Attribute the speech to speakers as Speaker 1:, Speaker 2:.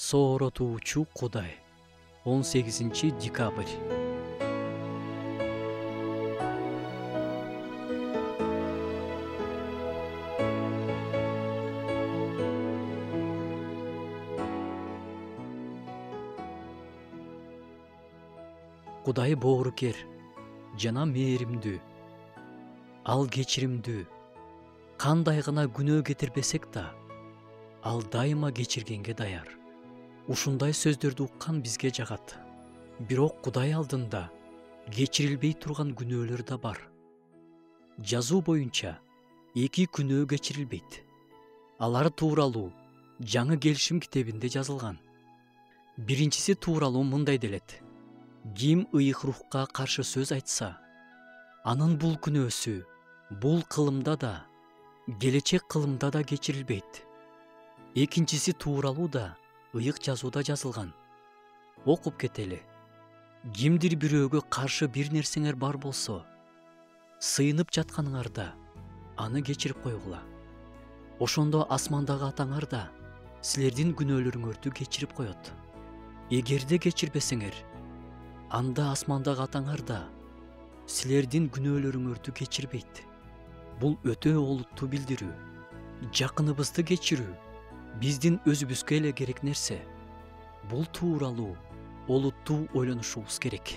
Speaker 1: Сооротуучу Кудай. 18 декабрь. Кудай боорукер жана мээримдүү. Ал кечиримдүү. Кандай гана күнөө кетирбесек да, ал дайыма кечиргенге даяр. Ушундай сөздөрдү уккан бизге жагат. Бирок Кудай алдында кечирилбей турган күнөөлөр да бар. Жазуу боюнча 2 күнөө кечирилбейт. Алар тууралуу Жаңы келишим китебинде жазылган. Биринчиси тууралуу мындай делет: ким ыйык рухка каршы сөз айтса, анын бул күнөөсү бул кылымда да, келечек кылымда да кечирилбейт. Экинчиси тууралуу да ыйык жазууда жазылган. Окуп кетели. Кимдир бирөөгө каршы бир нерсеңер бар болсо, сыйынып жатканыңарда аны кечирип койгула. Ошондо асмандагы атаңар да силердин күнөөлөрүңөрдү кечирип коет. Эгерде кечирбесеңер, анда асмандагы атаңар да силердин күнөөлөрүңөрдү кечирбейт. Бул өтө олуттуу билдирүү. Жакыныбызды кечирүү биздин өзүбүзгө эле керек нерсе. Бул тууралуу олуттуу ойлонушубуз керек.